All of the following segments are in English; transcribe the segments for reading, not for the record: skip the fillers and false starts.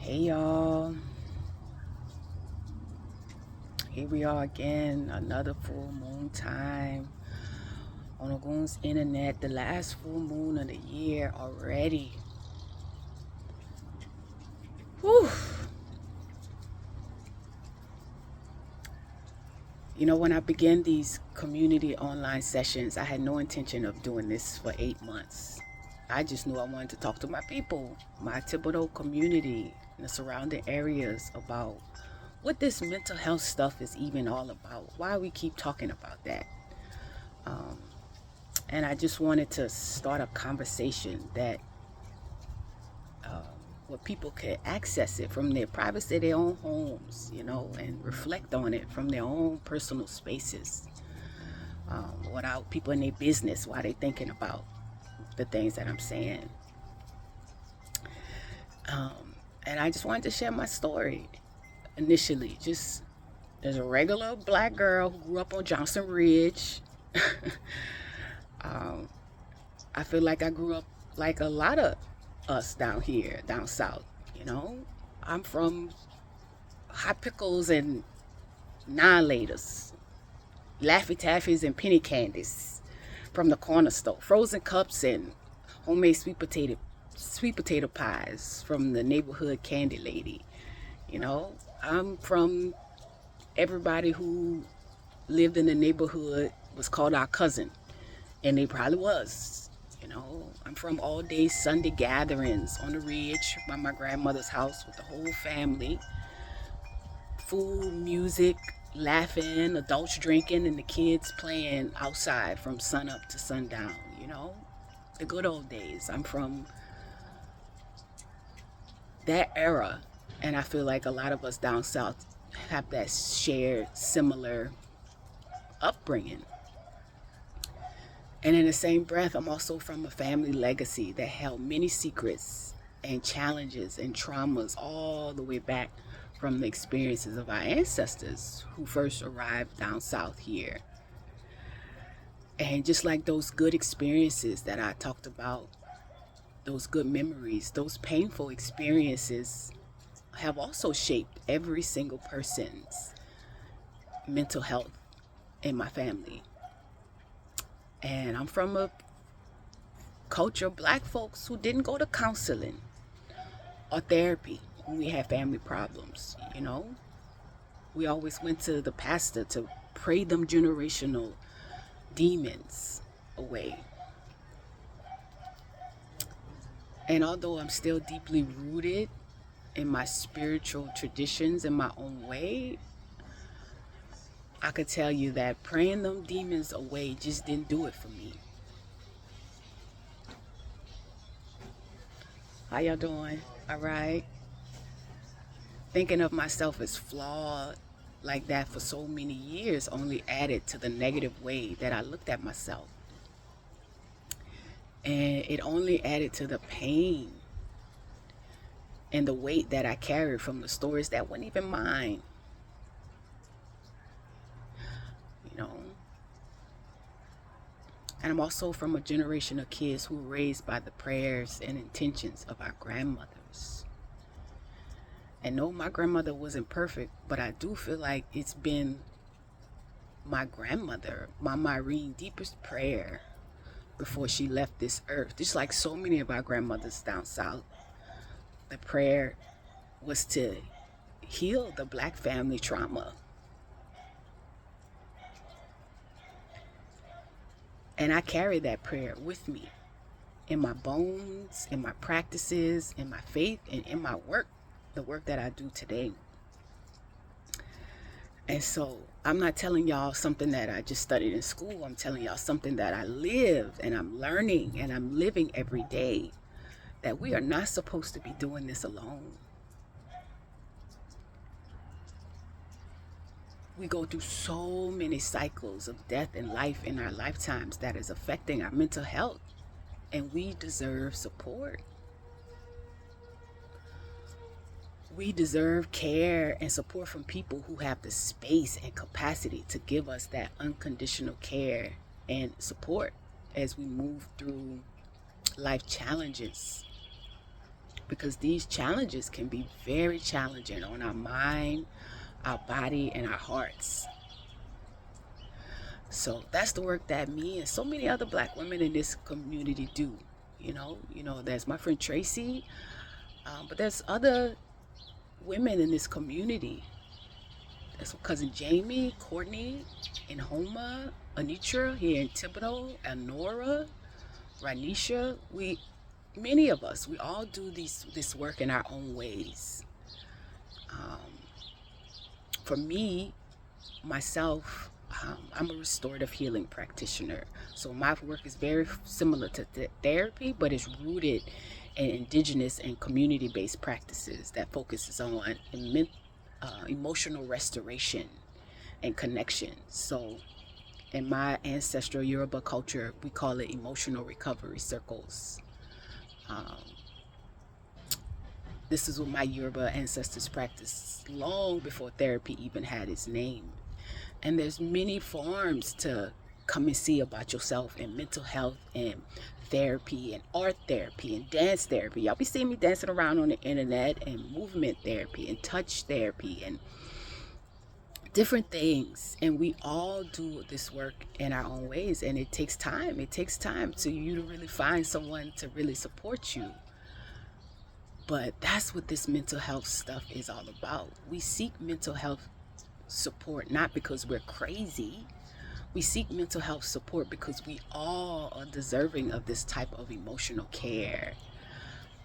Hey y'all, here we are again, another full moon time on Ogun's internet, the last full moon of the year already. Whew. You know, when I began these community online sessions, I had no intention of doing this for 8 months. I just knew I wanted to talk to my people, my Thibodaux community, and the surrounding areas about what this mental health stuff is even all about, why we keep talking about that. Um, and I just wanted to start a conversation that um, where people could access it from their privacy of their own homes, and reflect on it from their own personal spaces, without people in their business while they're thinking about the things that I'm saying. And I just wanted to share my story initially, just as a regular black girl who grew up on Johnson Ridge. um, I feel like I grew up like a lot of us down here, down south. You know, I'm from hot pickles and nine laters, Laffy Taffies and penny candies from the corner store, frozen cups and homemade sweet potato pies from the neighborhood candy lady. You know, I'm from everybody who lived in the neighborhood was called our cousin, and they probably was. I'm from all day Sunday gatherings on the ridge by my grandmother's house with the whole family. Food, music, laughing, adults drinking, and the kids playing outside from sun up to sundown. The good old days. I'm from that era, and I feel like a lot of us down south have that shared, similar upbringing. And in the same breath, I'm also from a family legacy that held many secrets and challenges and traumas all the way back from the experiences of our ancestors who first arrived down south here. And just like those good experiences that I talked about, those good memories, those painful experiences have also shaped every single person's mental health in my family. And I'm from a culture of black folks who didn't go to counseling or therapy when we had family problems. We always went to the pastor to pray them generational demons away. And although I'm still deeply rooted in my spiritual traditions in my own way, I could tell you that praying them demons away just didn't do it for me. How y'all doing? All right. Thinking of myself as flawed like that for so many years only added to the negative way that I looked at myself. And it only added to the pain and the weight that I carried from the stories that weren't even mine. And I'm also from a generation of kids who were raised by the prayers and intentions of our grandmothers. And no, my grandmother wasn't perfect, but I do feel like it's been my grandmother, Mama Irene, deepest prayer before she left this earth. Just like so many of our grandmothers down south, the prayer was to heal the black family trauma. And I carry that prayer with me in my bones, in my practices, in my faith, and in my work, the work that I do today. And so I'm not telling y'all something that I just studied in school. I'm telling y'all something that I live and I'm learning and I'm living every day, that we are not supposed to be doing this alone. We go through so many cycles of death and life in our lifetimes that is affecting our mental health, and we deserve support. We deserve care and support from people who have the space and capacity to give us that unconditional care and support as we move through life challenges. because these challenges can be very challenging on our mind, our body, and our hearts. So that's the work that me and so many other Black women in this community do. There's my friend Tracy, but there's other women in this community. There's my cousin Jamie, Courtney, and Homa, Anitra here in Thibodaux, and Nora, Ranisha. Many of us, we all do this work in our own ways. For me, myself, I'm a restorative healing practitioner. So my work is very similar to therapy, but it's rooted in indigenous and community-based practices that focuses on emotional restoration and connection. So in my ancestral Yoruba culture, we call it emotional recovery circles. This is what my Yoruba ancestors practiced long before therapy even had its name. And there's many forms to come and see about yourself in mental health and therapy and art therapy and dance therapy. Y'all be seeing me dancing around on the internet, and movement therapy and touch therapy and different things. And we all do this work in our own ways, and it takes time. It takes time to you to really find someone to really support you. But that's what this mental health stuff is all about. We seek mental health support not because we're crazy. We seek mental health support because we all are deserving of this type of emotional care,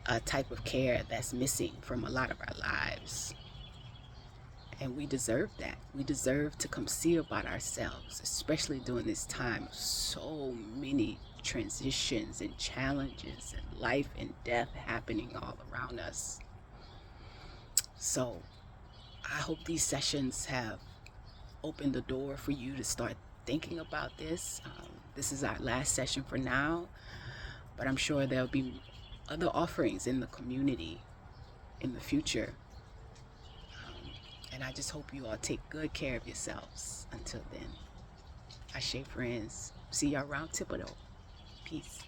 a type of care that's missing from a lot of our lives. And we deserve that. We deserve to come see about ourselves, especially during this time of so many transitions and challenges and life and death happening all around us. So I hope these sessions have opened the door for you to start thinking about this. This is our last session for now, but I'm sure there'll be other offerings in the community in the future. And I just hope you all take good care of yourselves. Until then, Ashe friends. See y'all around Thibodaux. Peace.